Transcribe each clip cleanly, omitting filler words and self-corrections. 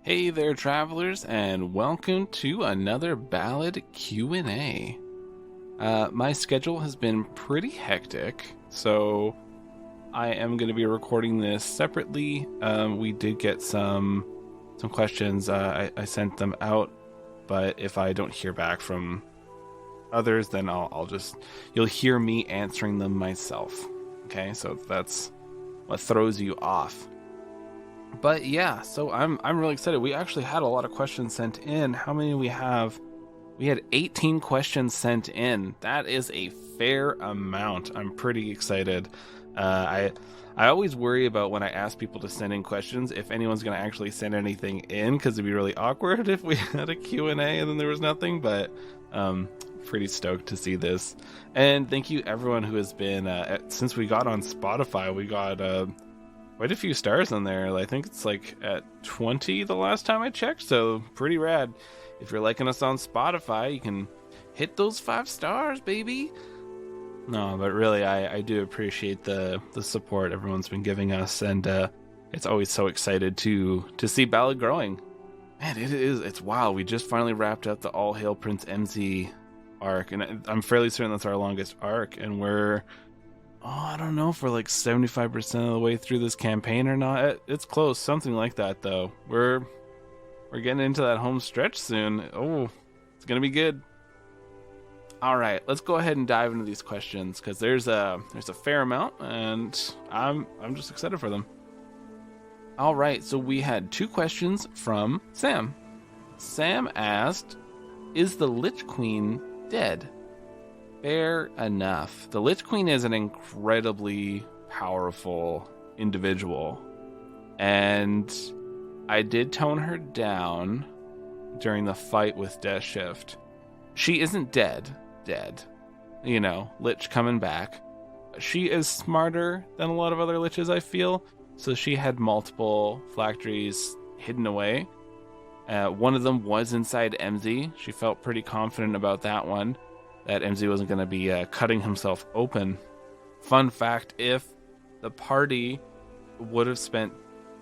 Hey there, travelers, and welcome to another Ballad Q&A. My schedule has been pretty hectic, so I am going to be recording this separately. We did get some questions. I sent them out, but if I don't hear back from others, then you'll hear me answering them myself. Okay, so that's what throws you off. But yeah, so I'm really excited. We actually had a lot of questions sent in. How many do we have? We had 18 questions sent in. That is a fair amount. I'm pretty excited. I always worry about when I ask people to send in questions if anyone's going to actually send anything in, because it'd be really awkward if we had a Q&A and then there was nothing. But pretty stoked to see this. And thank you everyone who has been since we got on Spotify. We got quite a few stars on there. I think it's like at 20 the last time I checked, so pretty rad. If you're liking us on Spotify, you can hit those 5 stars, baby. No, but really, I do appreciate the support everyone's been giving us, and it's always so excited to see Ballad growing. Man, it's wild. We just finally wrapped up the All Hail Prince MZ arc, and I'm fairly certain that's our longest arc, and we're I don't know if we're like 75% of the way through this campaign or not. It's close, something like that though. We're getting into that home stretch soon. Oh, it's gonna be good. All right, let's go ahead and dive into these questions because there's a fair amount, and I'm just excited for them. All right, so we had 2 questions from Sam. Sam asked, "Is the Lich Queen dead?" Fair enough. The Lich Queen is an incredibly powerful individual, and I did tone her down during the fight with Death Shift. She isn't dead. You know, Lich coming back. She is smarter than a lot of other Liches, I feel, so she had multiple phylacteries hidden away. One of them was inside MZ. She felt pretty confident about that one, that MZ wasn't going to be cutting himself open. Fun fact, if the party would have spent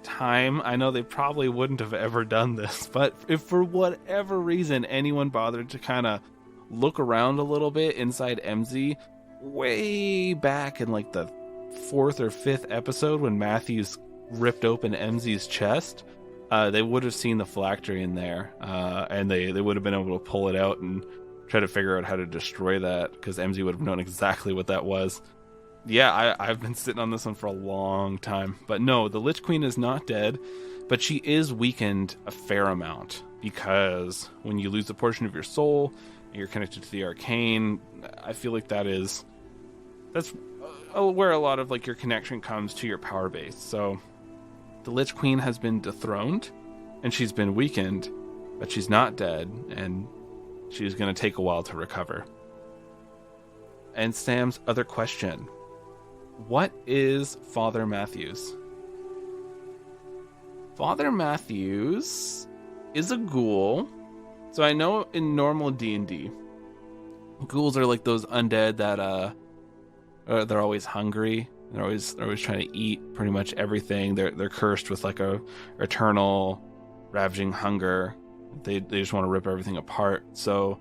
time, I know they probably wouldn't have ever done this, but if for whatever reason anyone bothered to kind of look around a little bit inside MZ, way back in like the 4th or 5th episode when Matthews ripped open MZ's chest, they would have seen the phylactery in there, and they would have been able to pull it out and try to figure out how to destroy that, because MZ would have known exactly what that was. Yeah, I've been sitting on this one for a long time. But no, the Lich Queen is not dead, but she is weakened a fair amount, because when you lose a portion of your soul and you're connected to the arcane, I feel like that's where a lot of like your connection comes to your power base. So the Lich Queen has been dethroned and she's been weakened, but she's not dead, and she's going to take a while to recover. And Sam's other question: what is Father Matthews? Father Matthews is a ghoul. So I know in normal D&D, ghouls are like those undead that they're always hungry. They're always trying to eat pretty much everything. They're cursed with like a eternal ravaging hunger. They just want to rip everything apart. So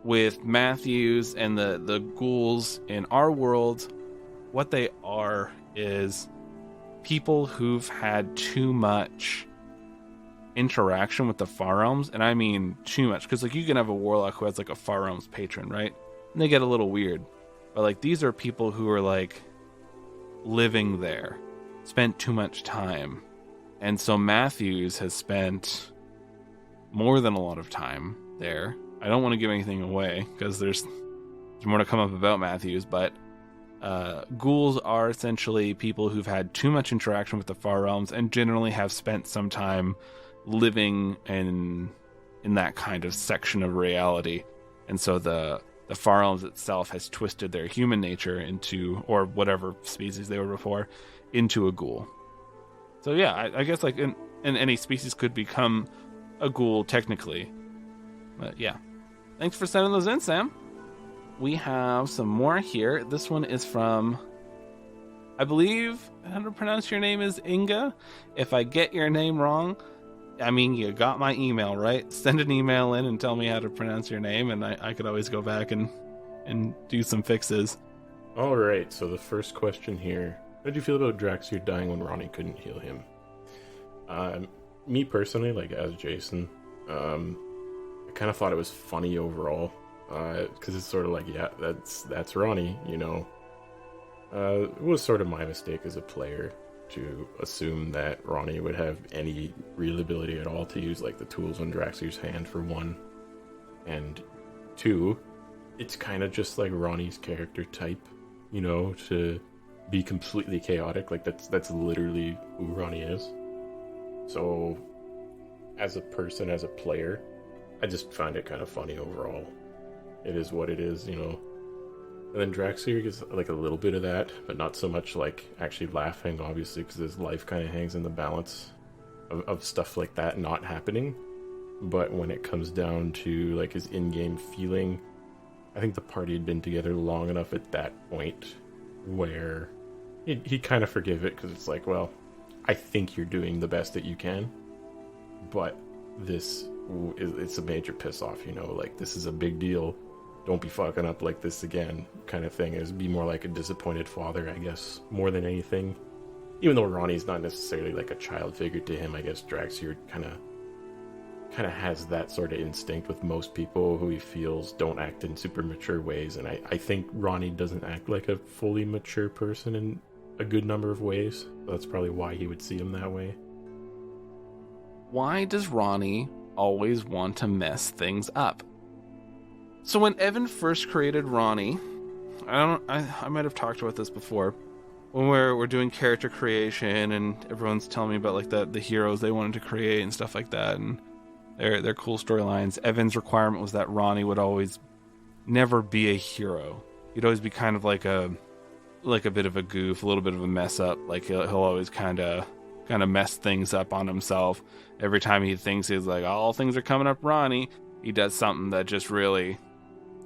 with Matthews and the ghouls in our world, what they are is people who've had too much interaction with the Far Realms. And I mean too much, because like you can have a warlock who has like a Far Realms patron, right? And they get a little weird. But like these are people who are like living there, spent too much time. And so Matthews has spent more than a lot of time there. I don't want to give anything away because there's more to come up about Matthews, but ghouls are essentially people who've had too much interaction with the Far Realms and generally have spent some time living in that kind of section of reality. And so the Far Realms itself has twisted their human nature into, or whatever species they were before, into a ghoul. So yeah, I guess like in any species could become a ghoul technically. But yeah. Thanks for sending those in, Sam. We have some more here. This one is from, I believe how to pronounce your name is Inga. If I get your name wrong, I mean, you got my email, right? Send an email in and tell me how to pronounce your name, and I could always go back and do some fixes. All right, so the first question here. How did you feel about Draxir dying when Ronnie couldn't heal him? Me personally, like as Jason, I kind of thought it was funny overall, because it's sort of like, yeah, that's Ronnie, you know. It was sort of my mistake as a player to assume that Ronnie would have any real ability at all to use like the tools on Draxir's hand, for one, and two, it's kind of just like Ronnie's character type, you know, to be completely chaotic. Like that's literally who Ronnie is. So, as a person, as a player, I just find it kind of funny overall. It is what it is, you know. And then Draxir gets like a little bit of that, but not so much like actually laughing, obviously, because his life kind of hangs in the balance of stuff like that not happening. But when it comes down to like his in-game feeling, I think the party had been together long enough at that point where he'd kind of forgive it, because it's like, well, I think you're doing the best that you can, but it's a major piss off, you know, like this is a big deal. Don't be fucking up like this again, kind of thing. Is be more like a disappointed father, I guess, more than anything. Even though Ronnie's not necessarily like a child figure to him, I guess Draxir kind of has that sort of instinct with most people who he feels don't act in super mature ways, and I think Ronnie doesn't act like a fully mature person in a good number of ways. So that's probably why he would see him that way. Why does Ronnie always want to mess things up? So when Evan first created Ronnie, I might have talked about this before, when we're doing character creation and everyone's telling me about like the heroes they wanted to create and stuff like that, and their cool storylines. Evan's requirement was that Ronnie would always never be a hero. He'd always be kind of like a bit of a goof, a little bit of a mess up. Like he'll always kind of mess things up on himself. Every time he thinks he's like, all things are coming up Ronnie, he does something that just really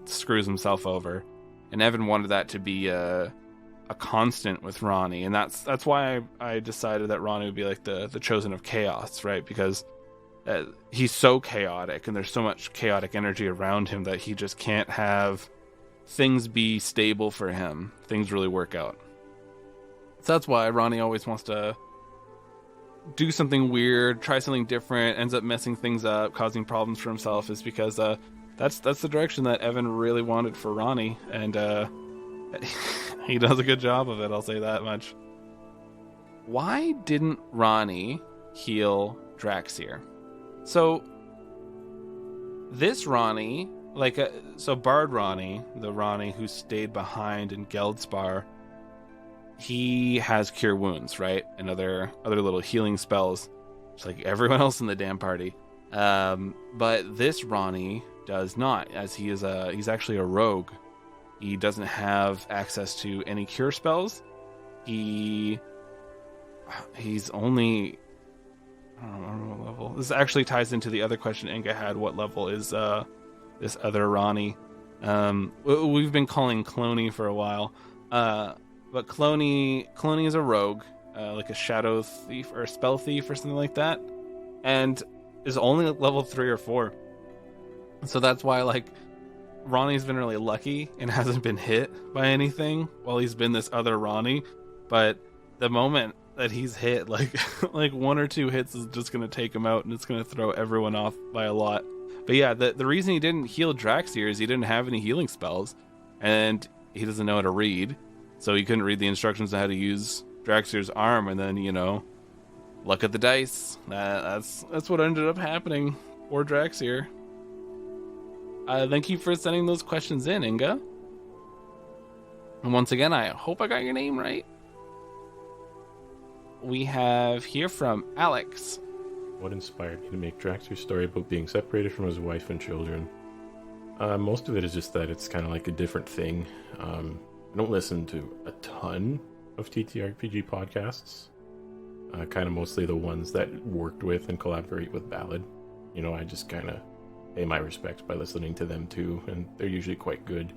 screws himself over. And Evan wanted that to be a constant with Ronnie, and that's why I decided that Ronnie would be like the chosen of chaos, right? Because he's so chaotic, and there's so much chaotic energy around him that he just can't have things be stable for him. Things really work out. So that's why Ronnie always wants to do something weird, try something different, ends up messing things up, causing problems for himself, is because that's the direction that Evan really wanted for Ronnie, and he does a good job of it, I'll say that much. Why didn't Ronnie heal Draxir? So this Ronnie, so Bard Ronnie, the Ronnie who stayed behind in Geldspar, he has Cure Wounds, right? And other little healing spells, just like everyone else in the damn party. But this Ronnie does not, as he's actually a rogue. He doesn't have access to any cure spells. He's only, I don't remember what level. This actually ties into the other question Inga had. What level is this other Ronnie? We've been calling Cloney for a while. But Cloney is a rogue, like a shadow thief or a spell thief or something like that, and is only at level 3 or 4. So that's why, like, Ronnie's been really lucky and hasn't been hit by anything while he's been this other Ronnie. But the moment that he's hit, like 1 or 2 hits is just going to take him out, and it's going to throw everyone off by a lot. But yeah, the reason he didn't heal Draxir is he didn't have any healing spells, and he doesn't know how to read. So he couldn't read the instructions on how to use Draxir's arm, and then, luck of the dice. That's what ended up happening for Draxir. Thank you for sending those questions in, Inga. And once again, I hope I got your name right. We have here from Alex. What inspired me to make Draxir's story about being separated from his wife and children? Most of it is just that it's kind of like a different thing. I don't listen to a ton of TTRPG podcasts. Kind of mostly the ones that worked with and collaborate with Ballad. I just kind of pay my respects by listening to them too, and they're usually quite good.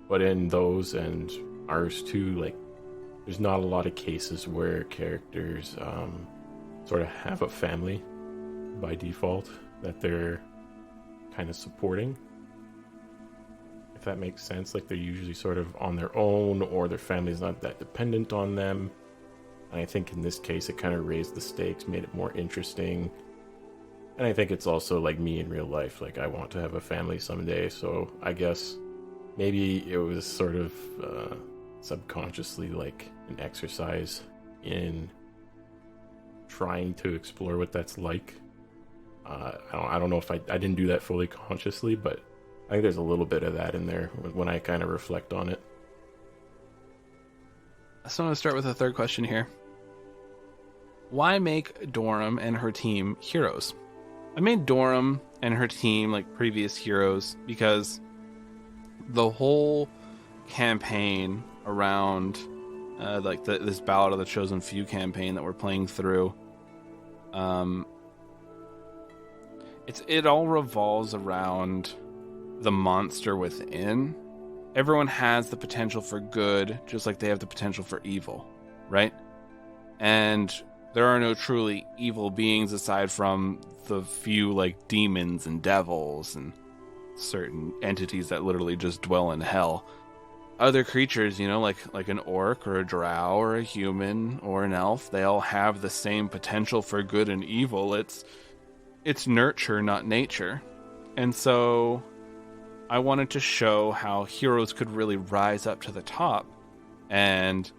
But in those and ours too, there's not a lot of cases where characters sort of have a family by default that they're kind of supporting. If that makes sense, like they're usually sort of on their own, or their family's not that dependent on them. And I think in this case it kind of raised the stakes, made it more interesting. And I think it's also like me in real life, like I want to have a family someday, so I guess maybe it was sort of subconsciously like an exercise in trying to explore what that's like. I don't know if I didn't do that fully consciously, but I think there's a little bit of that in there when I kind of reflect on it. So I'm going to start with the third question here. Why make Dorum and her team heroes? I made Dorum and her team like previous heroes because the whole campaign around this Ballad of the Chosen Few campaign that we're playing through, it all revolves around the monster within. Everyone has the potential for good, just like they have the potential for evil, right? And there are no truly evil beings aside from the few like demons and devils and certain entities that literally just dwell in hell. Other creatures, like an orc or a drow or a human or an elf, they all have the same potential for good and evil. It's nurture, not nature. And so I wanted to show how heroes could really rise up to the top and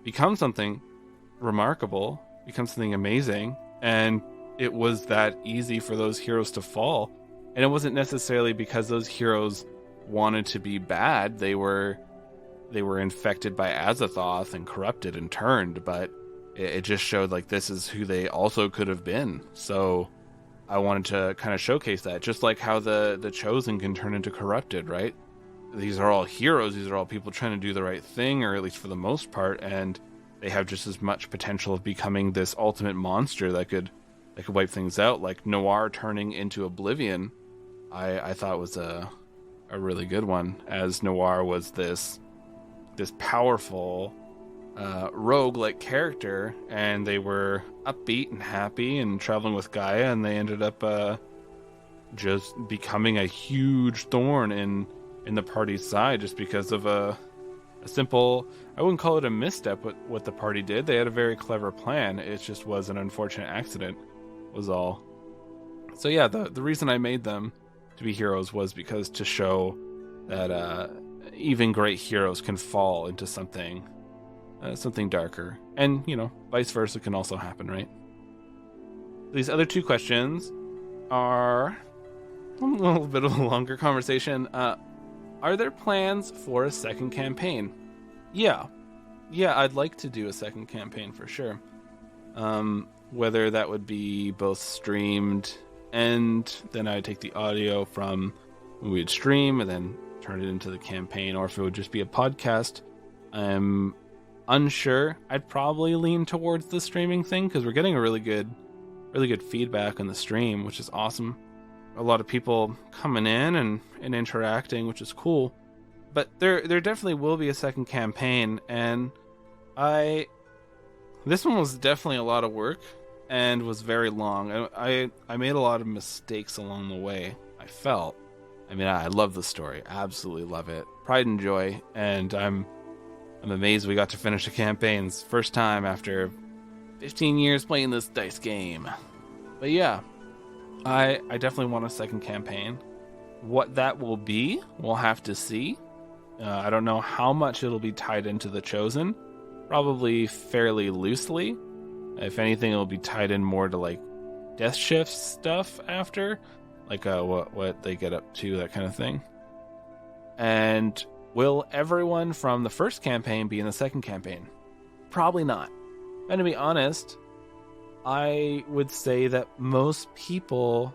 become something remarkable, become something amazing. And it was that easy for those heroes to fall. And it wasn't necessarily because those heroes wanted to be bad. They were infected by Azathoth and corrupted and turned, but it just showed like this is who they also could have been. So I wanted to kind of showcase that, just like how the Chosen can turn into corrupted, right? These are all heroes. These are all people trying to do the right thing, or at least for the most part, and they have just as much potential of becoming this ultimate monster that could wipe things out, like Noir turning into Oblivion. I thought was a really good one, as Noir was this powerful rogue-like character, and they were upbeat and happy and traveling with Gaia, and they ended up just becoming a huge thorn in the party's side just because of a simple, I wouldn't call it a misstep what the party did. They had a very clever plan. It just was an unfortunate accident, was all. So yeah, the reason I made them to be heroes was because to show that even great heroes can fall into something darker, and vice versa can also happen, right? These other two questions are a little bit of a longer conversation. Are there plans for a second campaign? Yeah, I'd like to do a second campaign for sure. Whether that would be both streamed, and then I'd take the audio from when we'd stream and then turn it into the campaign, or if it would just be a podcast. I'm unsure. I'd probably lean towards the streaming thing because we're getting a really good feedback on the stream, which is awesome. A lot of people coming in and interacting, which is cool. But there definitely will be a second campaign, and this one was definitely a lot of work and was very long. I made a lot of mistakes along the way, I felt. I love the story. Absolutely love it. Pride and joy, and I'm amazed we got to finish the campaigns. First time after 15 years playing this dice game. But yeah, I definitely want a second campaign. What that will be, we'll have to see. I don't know how much it'll be tied into the Chosen. Probably fairly loosely. If anything, it'll be tied in more to like Death Shift stuff after. Like what they get up to, that kind of thing. And will everyone from the first campaign be in the second campaign? Probably not. And to be honest, I would say that most people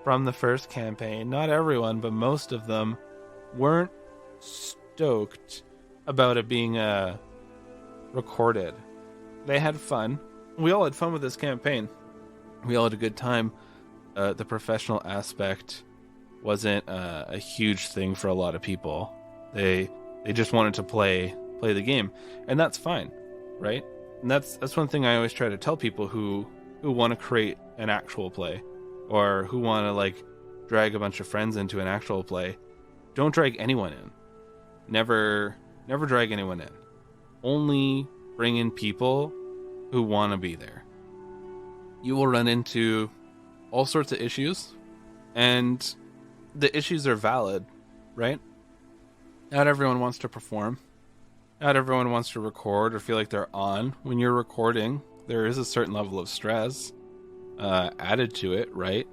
from the first campaign, not everyone, but most of them, weren't stoked about it being recorded. They had fun. We all had fun with this campaign. We all had a good time. The professional aspect wasn't a huge thing for a lot of people. They just wanted to play the game, and that's fine, right? And that's one thing I always try to tell people who want to create an actual play. or who want to like drag a bunch of friends into an actual play, don't drag anyone in. Never drag anyone in. Only bring in people who want to be there. You will run into all sorts of issues, and the issues are valid, right? Not everyone wants to perform. Not everyone wants to record or feel like they're on. When you're recording, there is a certain level of stress added to it, right?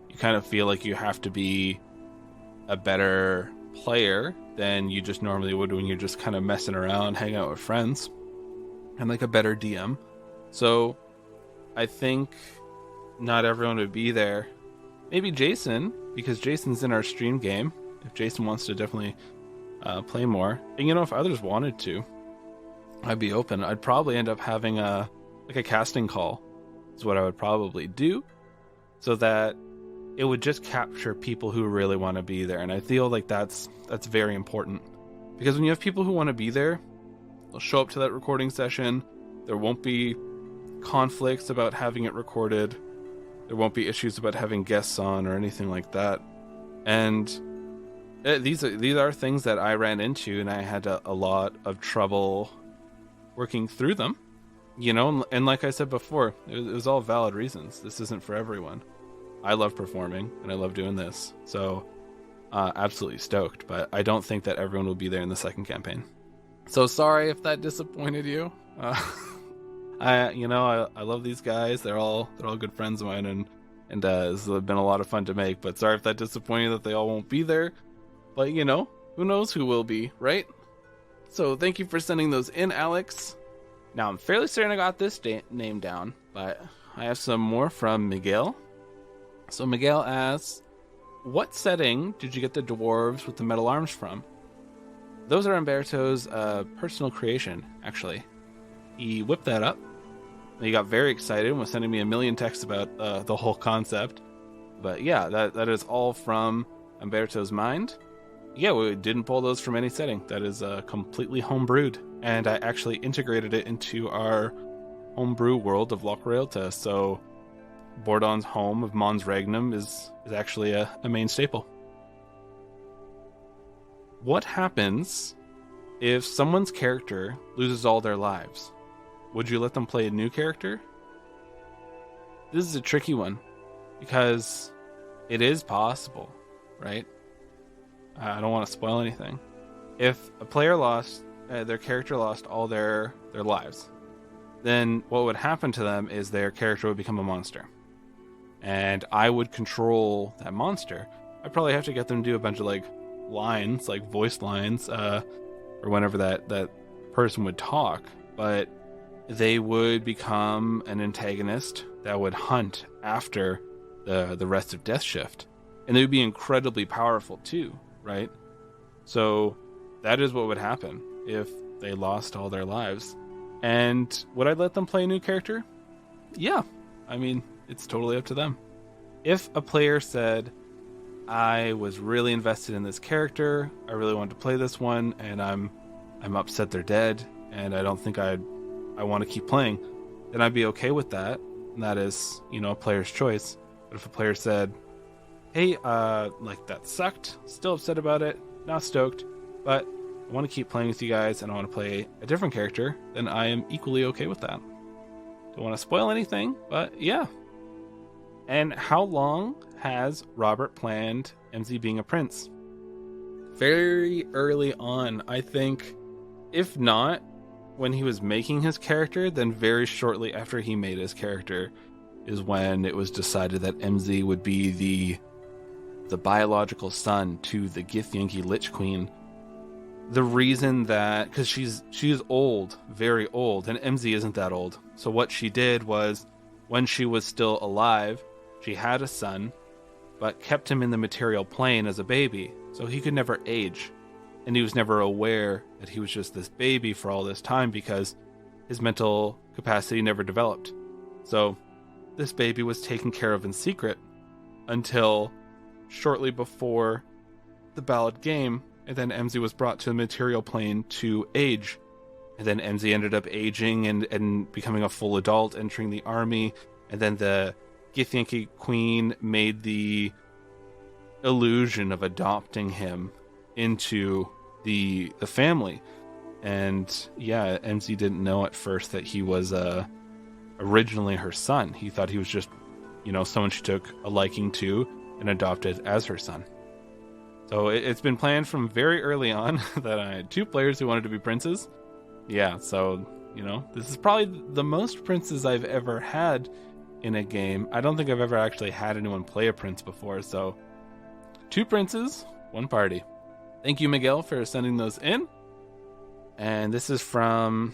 You kind of feel like you have to be a better player than you just normally would when you're just kind of messing around, hanging out with friends, and like a better DM. So I think not everyone would be there. Maybe Jason, because Jason's in our stream game. If Jason wants to definitely play more, and if others wanted to, I'd be open. I'd probably end up having a casting call is what I would probably do, so that it would just capture people who really want to be there. And I feel like that's very important, because when you have people who want to be there, they'll show up to that recording session. There won't be conflicts about having it recorded. There won't be issues about having guests on or anything like that. And these are things that I ran into, and I had a lot of trouble working through them. And like I said before, it was all valid reasons. This isn't for everyone. I love performing, and I love doing this. So absolutely stoked, but I don't think that everyone will be there in the second campaign. So sorry if that disappointed you. I love these guys. They're all good friends of mine, and this has been a lot of fun to make. But sorry if that disappointed you that they all won't be there. But who knows who will be, right? So thank you for sending those in, Alex. Now I'm fairly certain I got this name down, but I have some more from Miguel. So Miguel asks, what setting did you get the dwarves with the metal arms from? Those are Umberto's personal creation, actually. He whipped that up. He got very excited and was sending me a million texts about the whole concept. But yeah, that is all from Umberto's mind. Yeah, we didn't pull those from any setting. That is completely homebrewed. And I actually integrated it into our homebrew world of Loch Realta. So Bordon's home of Mons Regnum is actually a main staple. What happens if someone's character loses all their lives? Would you let them play a new character? This is a tricky one, because it is possible, right? I don't want to spoil anything. If a player lost, their character lost all their lives, then what would happen to them is their character would become a monster. And I would control that monster. I'd probably have to get them to do a bunch of lines, like voice lines, or whenever that person would talk. But they would become an antagonist that would hunt after the rest of Death Shift. And they would be incredibly powerful too, right? So that is what would happen if they lost all their lives. And would I let them play a new character? Yeah. I mean, it's totally up to them. If a player said, I was really invested in this character, I really wanted to play this one, and I'm upset they're dead, and I don't think I want to keep playing, then I'd be okay with that. And that is, a player's choice. But if a player said, hey, that sucked, still upset about it, not stoked, but I want to keep playing with you guys and I want to play a different character, then I am equally okay with that. Don't want to spoil anything, but yeah. And how long has Robert planned MZ being a prince? Very early on, I think. If not when he was making his character, then very shortly after he made his character is when it was decided that MZ would be the biological son to the Githyanki Lich Queen. The reason that, because she is old, very old, and MZ isn't that old. So what she did was, when she was still alive, she had a son, but kept him in the material plane as a baby, so he could never age. And he was never aware that he was just this baby for all this time because his mental capacity never developed. So this baby was taken care of in secret until shortly before the Ballad game, and then MZ was brought to the material plane to age. And then MZ ended up aging and becoming a full adult, entering the army, and then the Githyanki Queen made the illusion of adopting him into the family. And yeah, MZ didn't know at first that he was originally her son. He thought he was just, someone she took a liking to and adopted as her son. So it's been planned from very early on that I had 2 players who wanted to be princes. Yeah, so, this is probably the most princes I've ever had in a game. I don't think I've ever actually had anyone play a prince before, so 2 princes, 1 party. Thank you, Miguel, for sending those in. And this is from,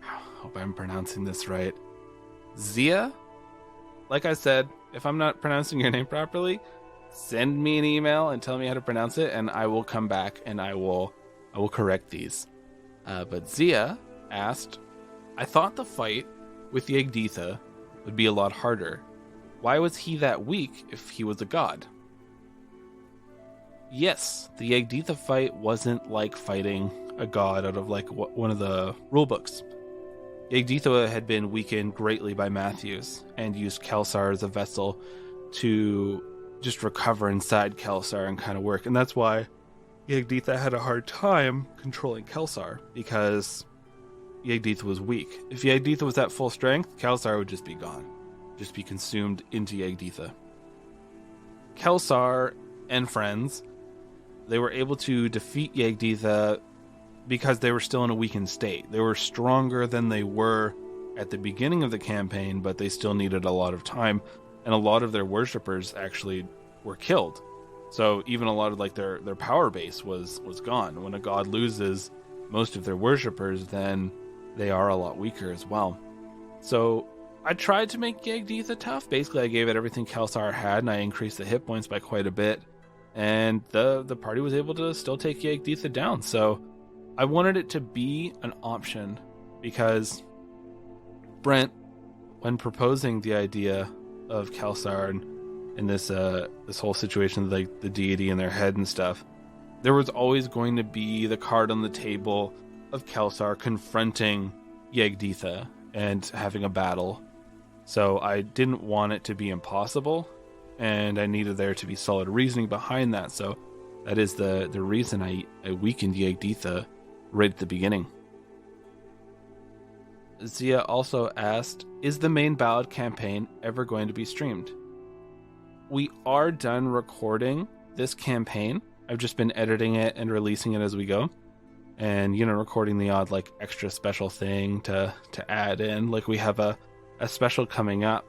I hope I'm pronouncing this right, Zia. Like I said, if I'm not pronouncing your name properly, send me an email and tell me how to pronounce it, and I will come back and I will correct these. But Zia asked, I thought the fight with Yegditha would be a lot harder. Why was he that weak if he was a god? Yes, the Yegditha fight wasn't like fighting a god out of one of the rule books. Yegditha had been weakened greatly by Matthews and used Kelsar as a vessel to just recover inside Kelsar and kind of work. And that's why Yegditha had a hard time controlling Kelsar, because Yegditha was weak. If Yegditha was at full strength, Kelsar would just be gone. Just be consumed into Yegditha. Kelsar and friends, they were able to defeat Yegditha because they were still in a weakened state. They were stronger than they were at the beginning of the campaign, but they still needed a lot of time, and a lot of their worshippers actually were killed. So even a lot of their power base was gone. When a god loses most of their worshippers, then they are a lot weaker as well. So I tried to make Yegditha tough. Basically, I gave it everything Kelsar had, and I increased the hit points by quite a bit. And the party was able to still take Yegditha down. So I wanted it to be an option because Brent, when proposing the idea of Kelsar and this whole situation, like the deity in their head and stuff, there was always going to be the card on the table of Kelsar confronting Yegditha and having a battle. So I didn't want it to be impossible, and I needed there to be solid reasoning behind that. So that is the reason I weakened Yegditha right at the beginning. Zia also asked, is the main Ballad campaign ever going to be streamed? We are done recording this campaign. I've just been editing it and releasing it as we go. And, recording the odd, extra special thing to add in. We have a special coming up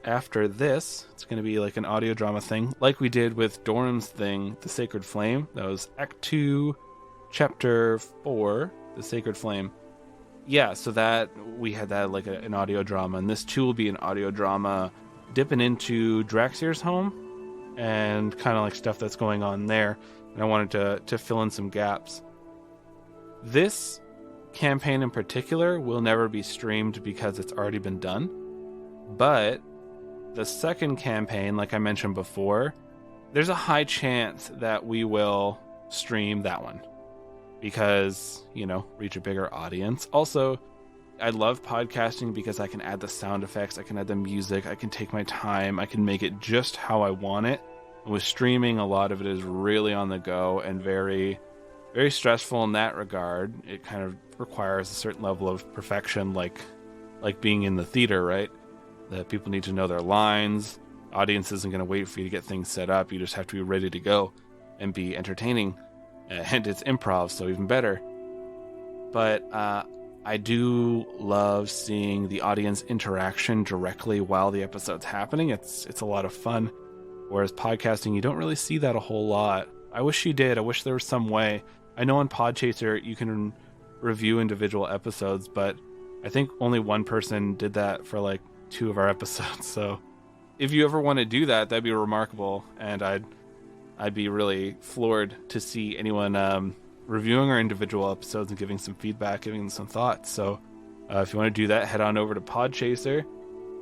after this. It's going to be an audio drama thing, like we did with Dorm's thing, The Sacred Flame. That was Act 2, Chapter 4, The Sacred Flame. Yeah, so that we had that an audio drama, and this too will be an audio drama dipping into Draxir's home and kind of stuff that's going on there. And I wanted to fill in some gaps. This campaign in particular will never be streamed because it's already been done. But the second campaign, like I mentioned before, there's a high chance that we will stream that one. Because, reach a bigger audience. Also, I love podcasting because I can add the sound effects, I can add the music, I can take my time, I can make it just how I want it. And with streaming, a lot of it is really on the go and very, very stressful in that regard. It kind of requires a certain level of perfection, like being in the theater, right? That people need to know their lines. Audience isn't going to wait for you to get things set up. You just have to be ready to go and be entertaining. And it's improv, so even better. But I do love seeing the audience interaction directly while the episode's happening. It's a lot of fun. Whereas podcasting, you don't really see that a whole lot. I wish you did. I wish there was some way. I know on Podchaser you can review individual episodes, but I think only one person did that for 2 of our episodes. So if you ever want to do that, that'd be remarkable, and I'd be really floored to see anyone reviewing our individual episodes and giving some feedback, giving them some thoughts. So if you want to do that, head on over to Podchaser.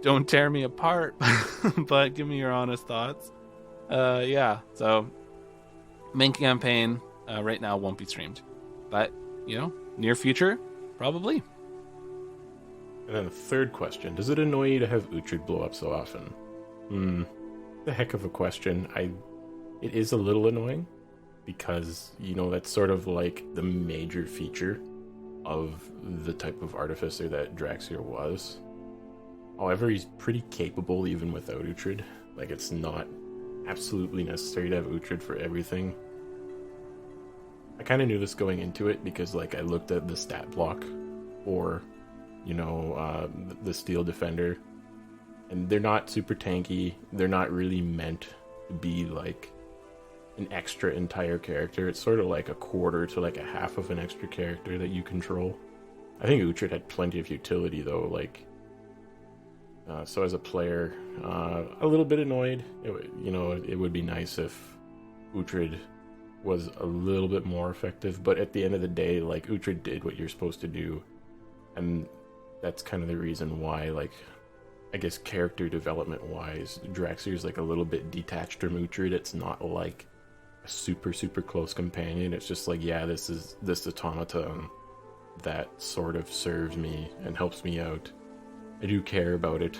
Don't tear me apart, but give me your honest thoughts. Yeah, so main campaign right now won't be streamed. But, near future, probably. And then the third question, does it annoy you to have Uhtred blow up so often? The heck of a question. It is a little annoying because, that's sort of like the major feature of the type of artificer that Draxier was. However, he's pretty capable even without Uhtred. Like, it's not absolutely necessary to have Uhtred for everything. I kind of knew this going into it because, like, I looked at the stat block for, the Steel Defender, and they're not super tanky. They're not really meant to be, like, an extra entire character. It's sort of like a quarter to, like, a half of an extra character that you control. I think Uhtred had plenty of utility, though, like... so as a player, a little bit annoyed. It would be nice if Uhtred was a little bit more effective, but at the end of the day, like, Uhtred did what you're supposed to do, and that's kind of the reason why, like, I guess character development wise, Draxier's like a little bit detached from Uhtred. It's not like a super, super close companion. It's just like, yeah, this is this automaton that sort of serves me and helps me out. I do care about it,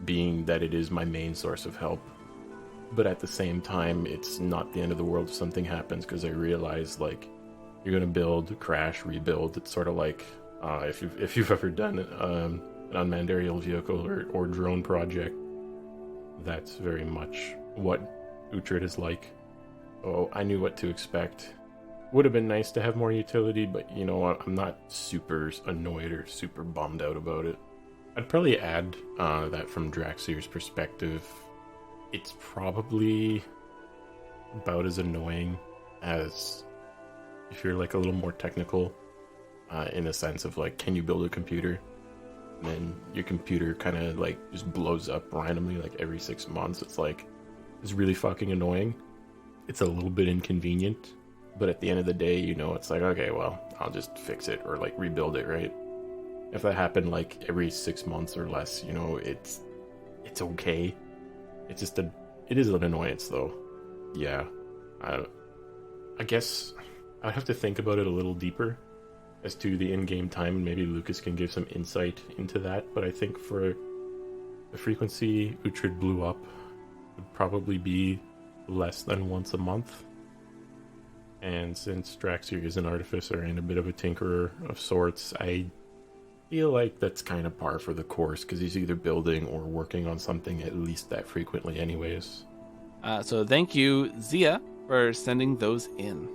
being that it is my main source of help. But at the same time, it's not the end of the world if something happens, because I realize, like, you're going to build, crash, rebuild. It's sort of like, if you've ever done an unmanned aerial vehicle or drone project, that's very much what Uhtred is like. Oh, I knew what to expect. Would have been nice to have more utility, but, I'm not super annoyed or super bummed out about it. I'd probably add that from Draxier's perspective, it's probably about as annoying as if you're like a little more technical, in a sense of like, can you build a computer? And then your computer kind of like just blows up randomly like every 6 months. It's like, it's really fucking annoying. It's a little bit inconvenient, but at the end of the day, it's like, okay, well, I'll just fix it or like rebuild it, right? If that happened like every 6 months or less, it's okay. It is an annoyance though. Yeah. I guess I'd have to think about it a little deeper as to the in-game time, and maybe Lucas can give some insight into that. But I think for the frequency Uhtred blew up would probably be less than once a month. And since Draxier is an artificer and a bit of a tinkerer of sorts, I feel like that's kind of par for the course, because he's either building or working on something at least that frequently anyways. So thank you, Zia, for sending those in.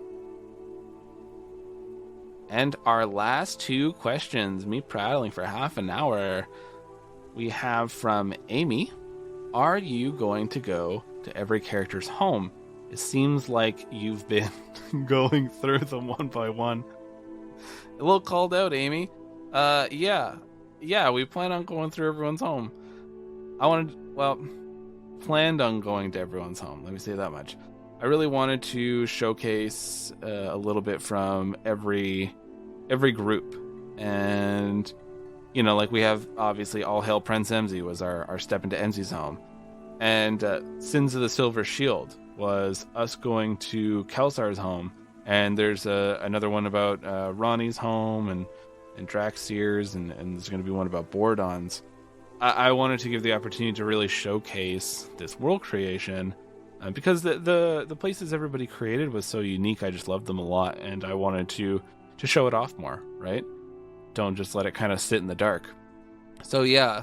And our last two questions, me prattling for half an hour, we have from Amy. Are you going to go to every character's home? It seems like you've been going through them one by one. A little called out, Amy. Yeah, we plan on going through everyone's home. Planned on going to everyone's home. Let me say that much. I really wanted to showcase a little bit from every group, and like we have obviously All Hail Prince Emsy was our step into Emsy's home, and Sins of the Silver Shield was us going to Kelsar's home, and there's another one about Ronnie's home and Draxier's, and there's going to be one about Bordon's. I wanted to give the opportunity to really showcase this world creation, because the places everybody created was so unique. I just loved them a lot, and I wanted to show it off more, right? Don't just let it kind of sit in the dark. So yeah,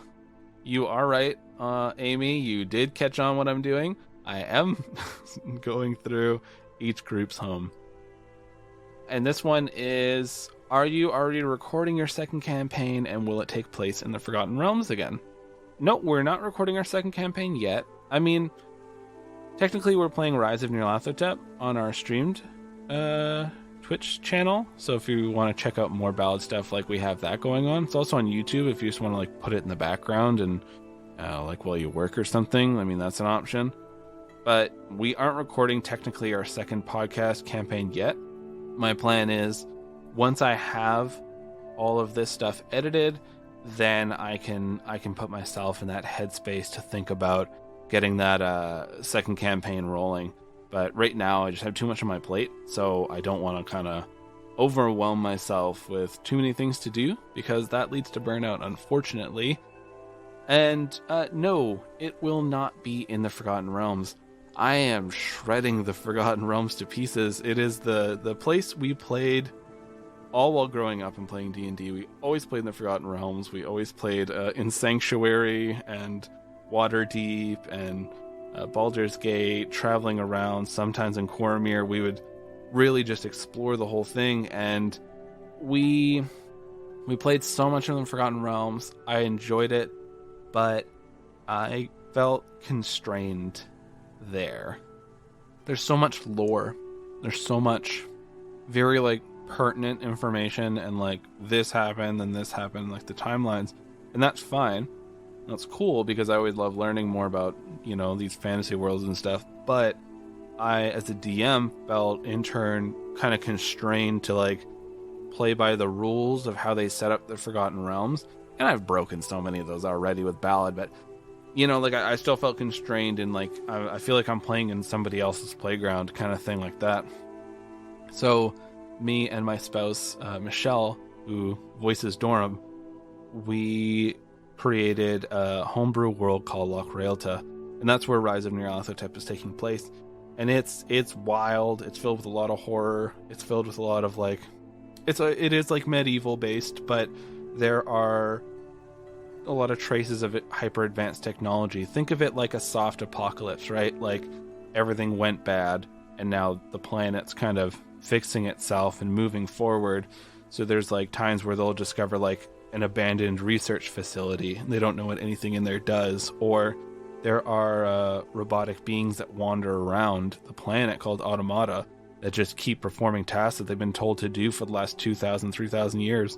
you are right, Amy. You did catch on what I'm doing. I am going through each group's home. And this one is, are you already recording your second campaign, and will it take place in the Forgotten Realms again? No, we're not recording our second campaign yet. I mean, technically we're playing Rise of Nyarlathotep on our streamed Twitch channel, so if you want to check out more Ballad stuff, like, we have that going on. It's also on YouTube if you just want to like put it in the background and like while you work or something. I mean, that's an option. But we aren't recording technically our second podcast campaign yet. My plan is, once I have all of this stuff edited, then I can put myself in that headspace to think about getting that second campaign rolling. But right now I just have too much on my plate, so I don't want to kind of overwhelm myself with too many things to do, because that leads to burnout, unfortunately. And no, it will not be in the Forgotten Realms. I am shredding the Forgotten Realms to pieces. It is the place we played all while growing up and playing D&D. We always played in the Forgotten Realms. We always played in Sanctuary and Waterdeep and Baldur's Gate, traveling around, sometimes in Cormyr. We would really just explore the whole thing, and we played so much in the Forgotten Realms. I enjoyed it, but I felt constrained there. There's so much lore. There's so much very, like, pertinent information, and, like, this happened, and this happened, like, the timelines. And that's fine. That's cool, because I always love learning more about, you know, these fantasy worlds and stuff. But I, as a DM, felt in turn kind of constrained to, like, play by the rules of how they set up the Forgotten Realms. And I've broken so many of those already with Ballad, but, you know, like, I still felt constrained in, like, I feel like I'm playing in somebody else's playground kind of thing like that. So me and my spouse, Michelle, who voices Dorum, we created a homebrew world called Loch Raelta, and that's where Rise of Nyarlathotep is taking place. And it's wild. It's filled with a lot of horror. It's filled with a lot of, like, it is like medieval based, but there are a lot of traces of hyper advanced technology. Think of it like a soft apocalypse, right? Like, everything went bad, and now the planet's kind of fixing itself and moving forward. So there's, like, times where they'll discover, like, an abandoned research facility, and they don't know what anything in there does. Or there are robotic beings that wander around the planet called automata that just keep performing tasks that they've been told to do for the last 2,000, 3,000 years.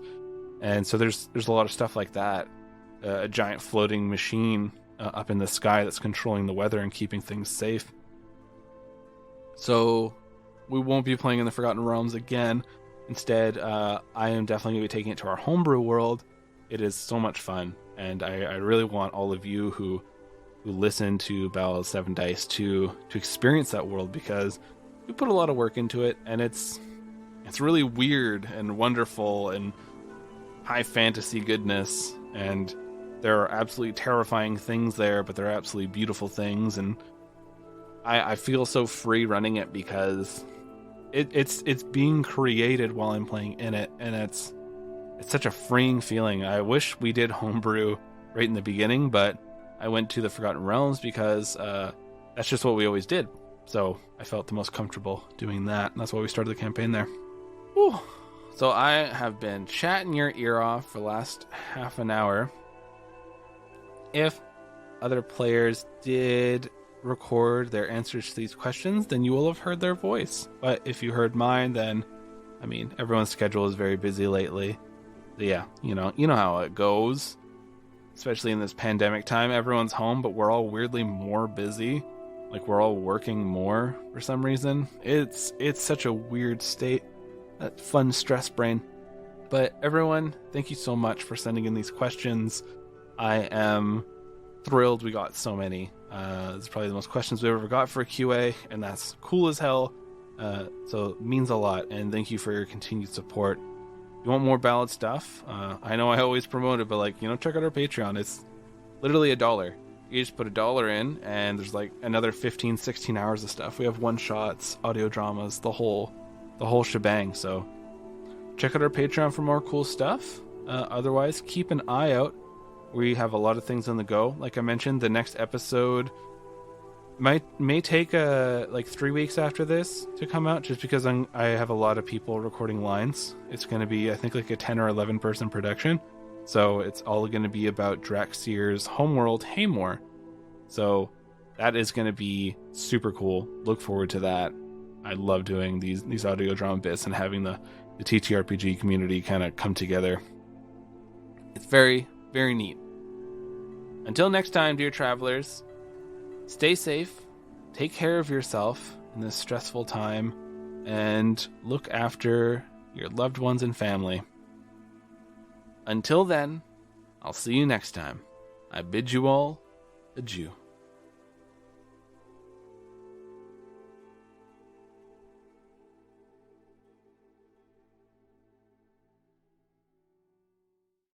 And so there's a lot of stuff like that. A giant floating machine up in the sky that's controlling the weather and keeping things safe. So we won't be playing in the Forgotten Realms again. Instead, I am definitely going to be taking it to our homebrew world. It is so much fun, and I really want all of you who listen to Ballad 7 Dice to experience that world, because we put a lot of work into it, and it's really weird and wonderful and high fantasy goodness, and there are absolutely terrifying things there, but there are absolutely beautiful things, and I feel so free running it because it's being created while I'm playing in it, and it's such a freeing feeling. I wish we did homebrew right in the beginning, but I went to the Forgotten Realms because that's just what we always did. So I felt the most comfortable doing that, and that's why we started the campaign there. Whew. So I have been chatting your ear off for the last half an hour. If other players did record their answers to these questions, then you will have heard their voice. But if you heard mine, then, I mean, everyone's schedule is very busy lately. But yeah, you know how it goes. Especially in this pandemic time, everyone's home, but we're all weirdly more busy. Like, we're all working more for some reason. It's such a weird state. That fun stress brain. But everyone, thank you so much for sending in these questions. I am thrilled we got so many. It's probably the most questions we've ever got for a QA, and that's cool as hell. So it means a lot, and thank you for your continued support. If you want more Ballad stuff, I know I always promote it, but, like, check out our Patreon. It's literally $1. You just put $1 in, and there's, like, another 15, 16 hours of stuff. We have one-shots, audio dramas, the whole shebang. So check out our Patreon for more cool stuff. Otherwise, keep an eye out. We have a lot of things on the go. Like I mentioned, the next episode may take 3 weeks after this to come out, just because I have a lot of people recording lines. It's going to be, I think, like a 10 or 11 person production. So it's all going to be about Draxir's homeworld, Haymore. So that is going to be super cool. Look forward to that. I love doing these audio drama bits and having the TTRPG community kind of come together. It's very, very neat. Until next time, dear travelers, stay safe, take care of yourself in this stressful time, and look after your loved ones and family. Until then, I'll see you next time. I bid you all adieu.